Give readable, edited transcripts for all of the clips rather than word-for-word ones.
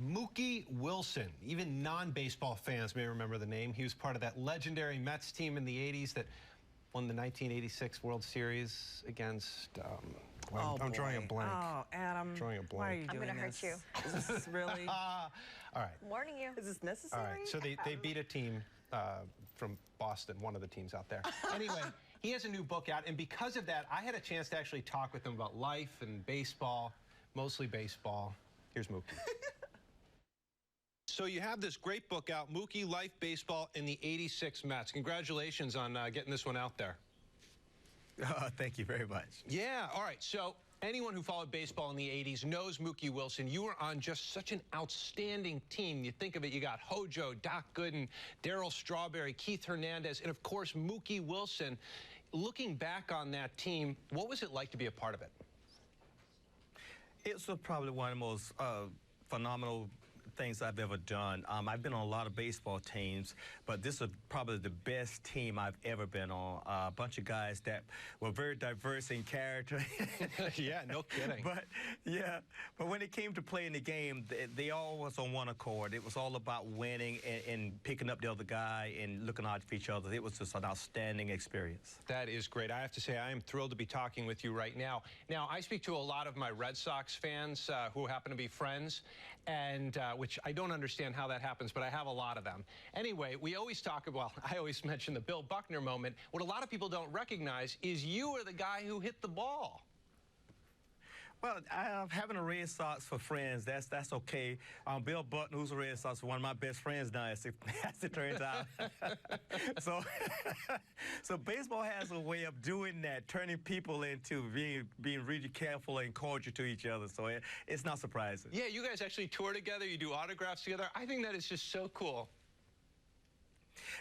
Mookie Wilson. Even non-baseball fans may remember the name. He was part of that legendary Mets team in the 80s that won the 1986 World Series against, I'm drawing a blank. Oh, Adam. Drawing a blank. Why are you doing I'm going to hurt you. Is this really? All right. Warning you. Is this necessary? All right, so they beat a team from Boston, one of the teams out there. Anyway, he has a new book out, and because of that, I had a chance to actually talk with him about life and baseball, mostly baseball. Here's Mookie. So you have this great book out, Mookie, Life, Baseball, and the 86 Mets. Congratulations on getting this one out there. Thank you very much. Yeah, all right. So anyone who followed baseball in the 80s knows Mookie Wilson. You were on just such an outstanding team. You think of it, you got Hojo, Doc Gooden, Darryl Strawberry, Keith Hernandez, and, of course, Mookie Wilson. Looking back on that team, what was it like to be a part of it? It's probably one of the most phenomenal things I've ever done. I've been on a lot of baseball teams, but this is probably the best team I've ever been on. A bunch of guys that were very diverse in character. Yeah, no kidding. But when it came to playing the game, they all was on one accord. It was all about winning and picking up the other guy and looking out for each other. It was just an outstanding experience. That is great. I have to say, I am thrilled to be talking with you right now. Now, I speak to a lot of my Red Sox fans who happen to be friends, and which I don't understand how that happens, but I have a lot of them. Anyway, we always talk about, I always mention the Bill Buckner moment. What a lot of people don't recognize is you are the guy who hit the ball. Well, having a Red Sox for friends, that's okay. Bill Buckner, who's a Red Sox, is one of my best friends now, as it turns out. So baseball has a way of doing that, turning people into being really careful and cordial to each other. So it's not surprising. Yeah, you guys actually tour together. You do autographs together. I think that is just so cool.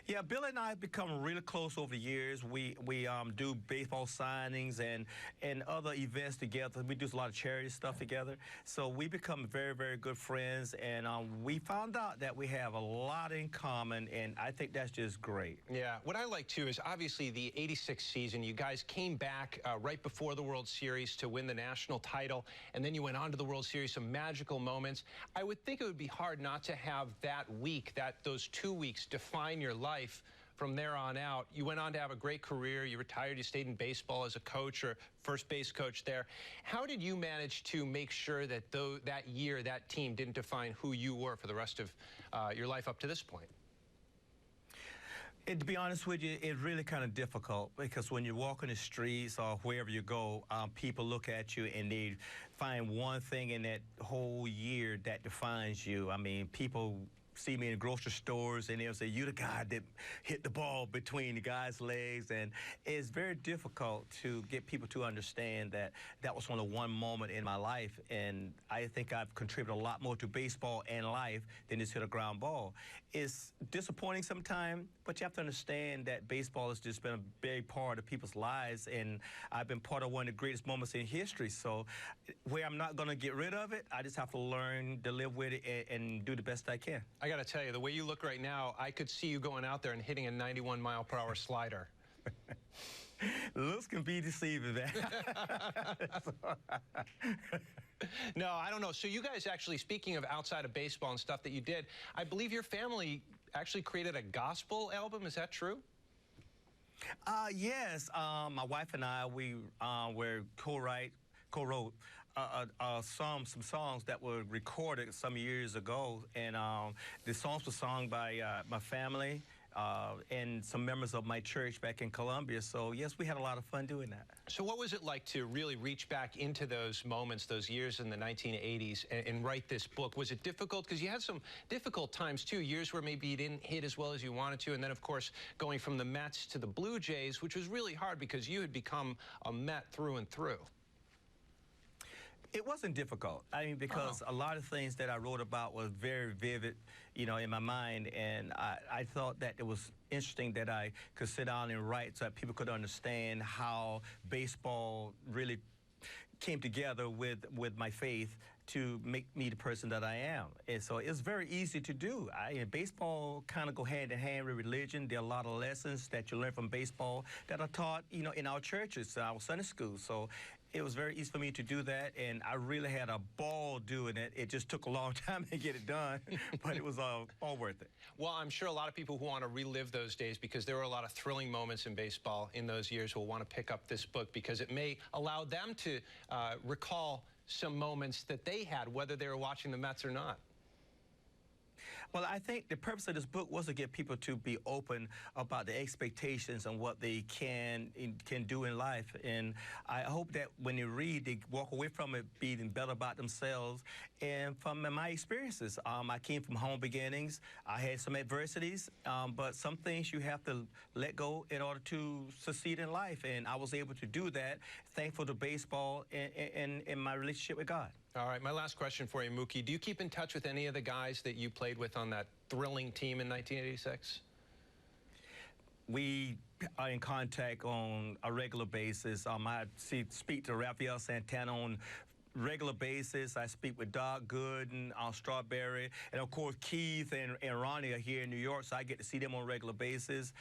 Yeah, Bill and I have become really close over the years. We do baseball signings and other events together. We do a lot of charity stuff together. So we become very, very good friends, and we found out that we have a lot in common, and I think that's just great. Yeah, what I like, too, is obviously the 86 season. You guys came back right before the World Series to win the national title, and then you went on to the World Series, some magical moments. I would think it would be hard not to have that week, those 2 weeks, define your life from there on out. You went on to have a great career. You retired. You stayed in baseball as a coach or first base coach there. How did you manage to make sure that that year, that team didn't define who you were for the rest of your life up to this point? To be honest with you, it's really kind of difficult because when you walk on the streets or wherever you go, people look at you and they find one thing in that whole year that defines you. I mean, people see me in grocery stores and they'll say, "You the guy that hit the ball between the guy's legs," and it's very difficult to get people to understand that that was only one moment in my life, and I think I've contributed a lot more to baseball and life than just hit a ground ball. It's disappointing sometimes, but you have to understand that baseball has just been a big part of people's lives, and I've been part of one of the greatest moments in history. So where I'm not going to get rid of it, I just have to learn to live with it and do the best I can. I got to tell you, the way you look right now, I could see you going out there and hitting a 91-mile-per-hour slider. Looks can be deceiving, man. No, I don't know. So you guys actually, speaking of outside of baseball and stuff that you did, I believe your family actually created a gospel album. Is that true? Yes. My wife and I, we were co-wrote some songs that were recorded some years ago, and the songs were sung by my family and some members of my church back in Columbia. So yes, we had a lot of fun doing that. So what was it like to really reach back into those moments, those years in the 1980s, and write this book? Was it difficult? Because you had some difficult times too, years where maybe you didn't hit as well as you wanted to, and then of course going from the Mets to the Blue Jays, which was really hard because you had become a Met through and through. It wasn't difficult. I mean, because a lot of things that I wrote about was very vivid, you know, in my mind, and I thought that it was interesting that I could sit down and write so that people could understand how baseball really came together with my faith to make me the person that I am. And so it's very easy to do. Baseball kind of go hand in hand with religion. There are a lot of lessons that you learn from baseball that are taught, you know, in our churches, our Sunday schools. So it was very easy for me to do that, and I really had a ball doing it. It just took a long time to get it done, but it was all worth it. Well, I'm sure a lot of people who want to relive those days, because there were a lot of thrilling moments in baseball in those years, will want to pick up this book because it may allow them to recall some moments that they had, whether they were watching the Mets or not. Well, I think the purpose of this book was to get people to be open about the expectations and what they can do in life. And I hope that when they read, they walk away from it being better about themselves. And from my experiences, I came from humble beginnings. I had some adversities, but some things you have to let go in order to succeed in life. And I was able to do that, thankful to baseball and my relationship with God. All right, my last question for you, Mookie. Do you keep in touch with any of the guys that you played with on that thrilling team in 1986? We are in contact on a regular basis. I speak to Rafael Santana on regular basis. I speak with Doc Gooden, Strawberry, and of course Keith and Ronnie are here in New York, so I get to see them on a regular basis.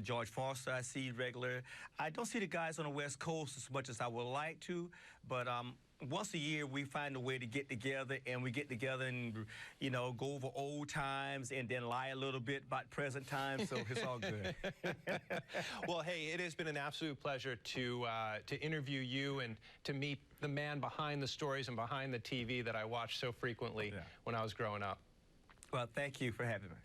George Foster I see regular. I don't see the guys on the West Coast as much as I would like to, but once a year we find a way to get together, and we get together and, you know, go over old times and then lie a little bit about present times, so it's all good. Well, hey, it has been an absolute pleasure to interview you and to meet the man behind the stories and behind the TV that I watched so frequently when I was growing up. Well, thank you for having me.